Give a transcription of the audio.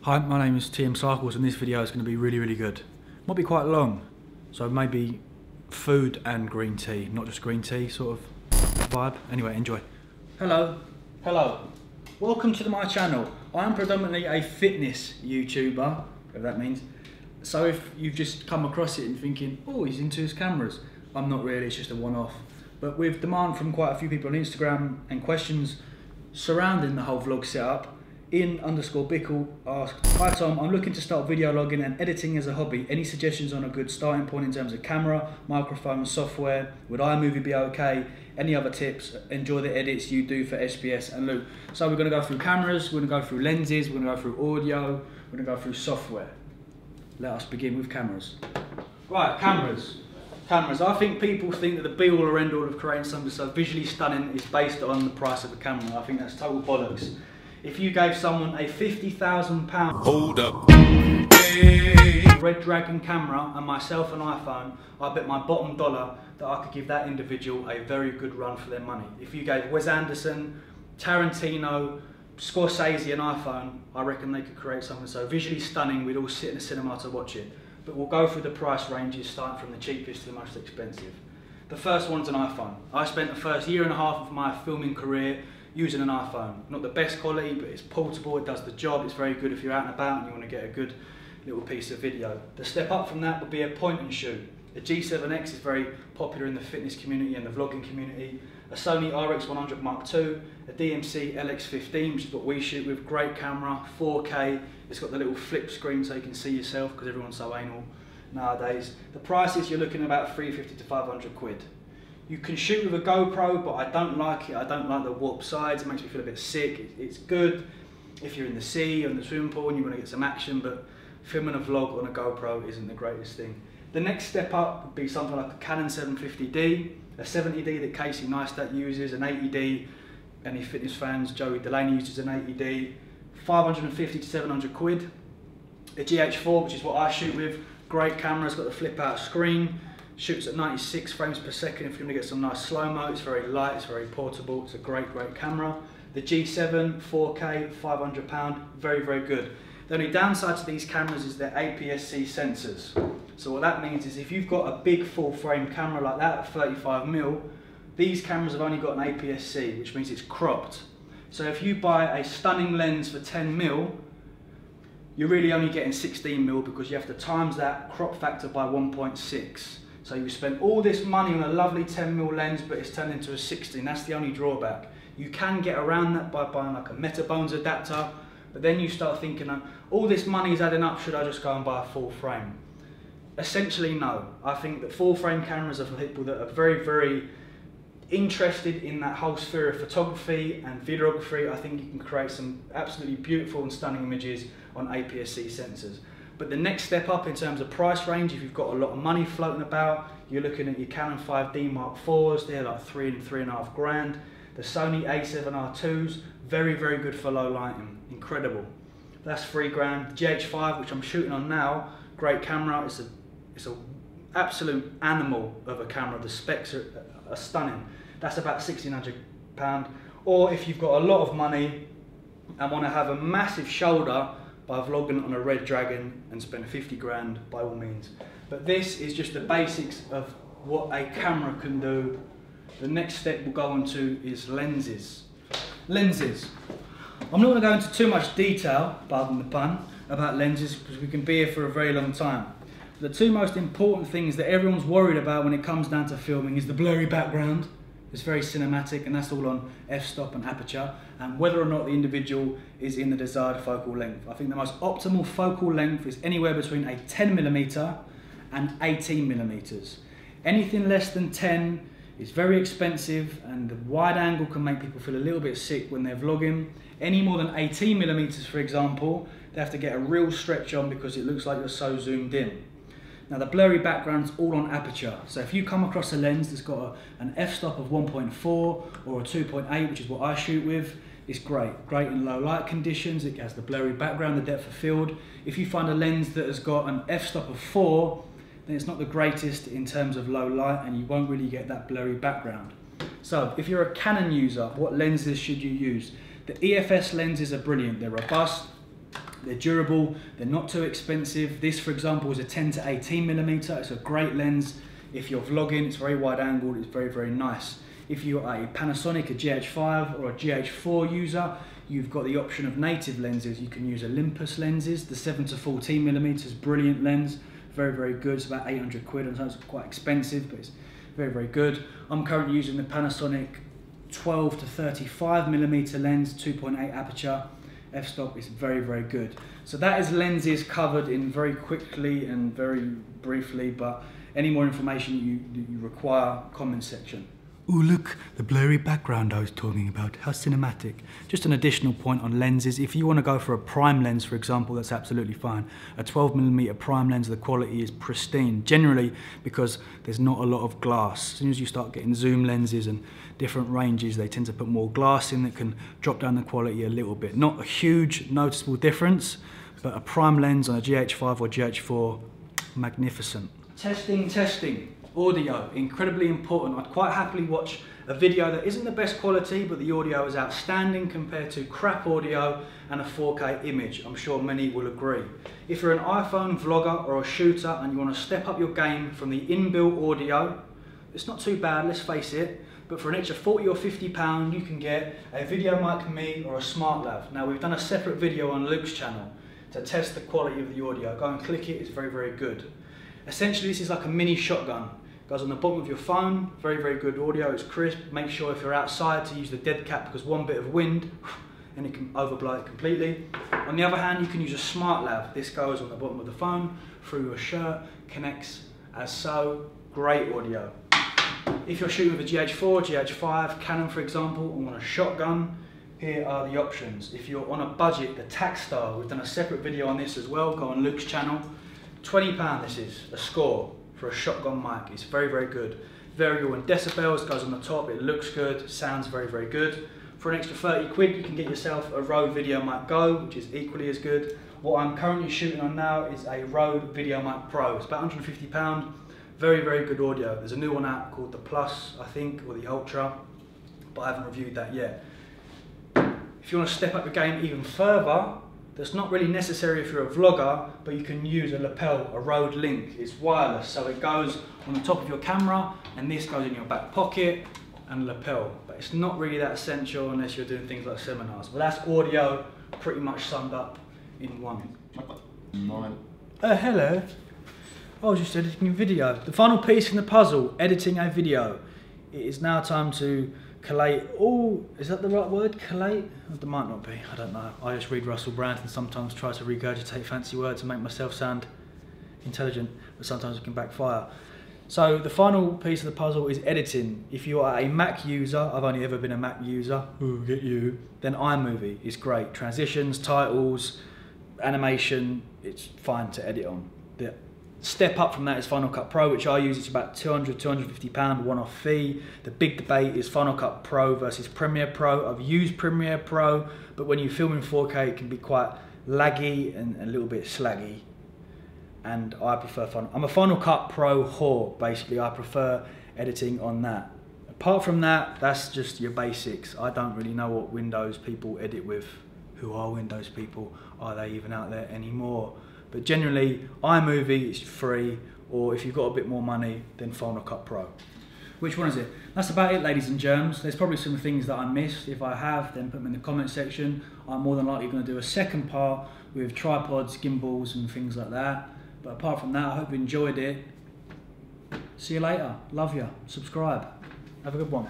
Hi, my name is TM Cycles and this video is going to be really good. Might be quite long, so maybe food and green tea, not just green tea sort of vibe. Anyway, enjoy. Hello. Welcome to my channel. I am predominantly a fitness YouTuber, whatever that means. So if you've just come across it and thinking, oh, he's into his cameras, I'm not really, it's just a one-off. But with demand from quite a few people on Instagram and questions surrounding the whole vlog setup, Ian_Bickle asked, hi Tom, I'm looking to start video logging and editing as a hobby. Any suggestions on a good starting point in terms of camera, microphone, software? Would iMovie be okay? Any other tips? Enjoy the edits you do for SBS and Luke. So we're going to go through cameras, we're going to go through lenses, we're going to go through audio, we're going to go through software. Let us begin with cameras. Right, cameras. I think people think that the be all or end all of creating something so visually stunning is based on the price of a camera. I think that's total bollocks. If you gave someone a £50,000 hold up, hey, Red Dragon camera and myself an iPhone, I bet my bottom dollar that I could give that individual a very good run for their money. If you gave Wes Anderson, Tarantino, Scorsese an iPhone, I reckon they could create something so visually stunning we'd all sit in the cinema to watch it. But we'll go through the price ranges starting from the cheapest to the most expensive. The first one's an iPhone. I spent the first year and a half of my filming career using an iPhone. Not the best quality, but it's portable, it does the job, it's very good if you're out and about and you want to get a good little piece of video. The step up from that would be a point and shoot. The G7X is very popular in the fitness community and the vlogging community. A Sony RX100 Mark II, a DMC LX15, which is what we shoot with, great camera, 4K, it's got the little flip screen so you can see yourself because everyone's so anal nowadays. The prices, you're looking at about 350 to 500 quid. You can shoot with a GoPro, but I don't like it. I don't like the warp sides. It makes me feel a bit sick. It's good if you're in the sea or in the swimming pool and you want to get some action, but filming a vlog on a GoPro isn't the greatest thing. The next step up would be something like a Canon 750D, a 70D that Casey Neistat uses, an 80D, any fitness fans, Joey Delaney uses an 80D, 550 to 700 quid. A G.H.M, which is what I shoot with, great camera, it's got the flip out screen. Shoots at 96 frames per second if you want to get some nice slow-mo. It's very light, it's very portable, it's a great camera. The G7, 4K, £500, very good. The only downside to these cameras is their APS-C sensors. So what that means is if you've got a big full-frame camera like that at 35mm, these cameras have only got an APS-C, which means it's cropped. So if you buy a stunning lens for 10mm, you're really only getting 16mm because you have to times that crop factor by 1.6. So you spend all this money on a lovely 10mm lens, but it's turned into a 16. That's the only drawback. You can get around that by buying like a Metabones adapter, but then you start thinking, all this money is adding up, should I just go and buy a full frame? Essentially, no. I think that full frame cameras are for people that are very interested in that whole sphere of photography and videography. I think you can create some absolutely beautiful and stunning images on APS-C sensors. But the next step up in terms of price range, if you've got a lot of money floating about, you're looking at your Canon 5D Mark IVs, they're like £3.5 grand. The Sony A7R2s, very good for low lighting, incredible. That's £3 grand. The GH5, which I'm shooting on now, great camera, it's an absolute animal of a camera, the specs are stunning. That's about £1,600. Or if you've got a lot of money and want to have a massive shoulder, by vlogging on a Red Dragon and spend 50 grand, by all means. But this is just the basics of what a camera can do. The next step we'll go on to is lenses. Lenses. I'm not going to go into too much detail, pardon the pun, about lenses because we can be here for a very long time. The two most important things that everyone's worried about when it comes down to filming is the blurry background. It's very cinematic and that's all on f-stop and aperture, and whether or not the individual is in the desired focal length. I think the most optimal focal length is anywhere between a 10mm and 18mm. Anything less than 10 is very expensive and the wide angle can make people feel a little bit sick when they're vlogging. Any more than 18mm, for example, they have to get a real stretch on because it looks like you're so zoomed in. Now the blurry background's all on aperture, so if you come across a lens that's got an f-stop of 1.4 or a 2.8, which is what I shoot with, it's great in low light conditions, it has the blurry background, the depth of field. If you find a lens that has got an f-stop of 4, then it's not the greatest in terms of low light and you won't really get that blurry background. So if you're a Canon user, what lenses should you use? The EFS lenses are brilliant, they're robust, They're durable, they're not too expensive. This, for example, is a 10 to 18 millimeter. It's a great lens. If you're vlogging, it's very wide angled, it's very, very nice. If you're a Panasonic, a G.H.5 or a G.H.4 user, you've got the option of native lenses. You can use Olympus lenses. The 7 to 14 millimeters, brilliant lens, very, very good. It's about 800 quid, and so it's quite expensive, but it's very, very good. I'm currently using the Panasonic 12 to 35 millimeter lens, 2.8 aperture, f-stop. Is very, very good. So that is lenses covered in very quickly and very briefly, but any more information you require, comment section. Ooh, look, the blurry background I was talking about, how cinematic. Just an additional point on lenses. If you want to go for a prime lens, for example, that's absolutely fine. A 12mm prime lens, the quality is pristine, generally because there's not a lot of glass. As soon as you start getting zoom lenses and different ranges, they tend to put more glass in that can drop down the quality a little bit. Not a huge noticeable difference, but a prime lens on a GH5 or GH4, magnificent. Testing. Audio, incredibly important. I'd quite happily watch a video that isn't the best quality, but the audio is outstanding compared to crap audio and a 4K image. I'm sure many will agree. If you're an iPhone vlogger or a shooter and you want to step up your game from the inbuilt audio, it's not too bad, let's face it, but for an extra 40 or 50 pound, you can get a video mic me or a SmartLav. Now, we've done a separate video on Luke's channel to test the quality of the audio. Go and click it, it's very, very good. Essentially, this is like a mini shotgun. Goes on the bottom of your phone, very, very good audio, it's crisp. Make sure if you're outside to use the dead cap, because one bit of wind and it can overblow it completely. On the other hand, you can use a SmartLav. This goes on the bottom of the phone, through your shirt, connects as so, great audio. If you're shooting with a GH4, GH5, Canon for example, and want a shotgun, here are the options. If you're on a budget, the Takstar, we've done a separate video on this as well, go on Luke's channel. £20 this is, a score. For a shotgun mic, it's very, very good. Variable in decibels, goes on the top, it looks good, sounds very, very good. For an extra 30 quid, you can get yourself a Rode Video Mic Go, which is equally as good. What I'm currently shooting on now is a Rode Video Mic Pro. It's about £150, very, very good audio. There's a new one out called the Plus, I think, or the Ultra, but I haven't reviewed that yet. If you want to step up the game even further, that's not really necessary if you're a vlogger, but you can use a lapel, a Rode Link. It's wireless, so it goes on the top of your camera, and this goes in your back pocket, and lapel. But it's not really that essential unless you're doing things like seminars. But that's audio pretty much summed up in one. Hello. I was just editing a video. The final piece in the puzzle, editing a video. It is now time to collate. Oh, is that the right word? Collate? It might not be, I don't know. I just read Russell Brand and sometimes try to regurgitate fancy words and make myself sound intelligent, but sometimes it can backfire. So the final piece of the puzzle is editing. If you are a Mac user, I've only ever been a Mac user, ooh, get you, then iMovie is great. Transitions, titles, animation, it's fine to edit on. The step up from that is Final Cut Pro, which I use. It's about £200, £250 one-off fee. The big debate is Final Cut Pro versus Premiere Pro. I've used Premiere Pro, but when you film in 4K, it can be quite laggy and a little bit slaggy. And I prefer Final. I'm a Final Cut Pro whore, basically. I prefer editing on that. Apart from that, that's just your basics. I don't really know what Windows people edit with. Who are Windows people? Are they even out there anymore? But generally, iMovie is free, or if you've got a bit more money, then Final Cut Pro. Which one is it? That's about it, ladies and germs. There's probably some things that I missed. If I have, then put them in the comment section. I'm more than likely going to do a second part with tripods, gimbals, and things like that. But apart from that, I hope you enjoyed it. See you later. Love you. Subscribe. Have a good one.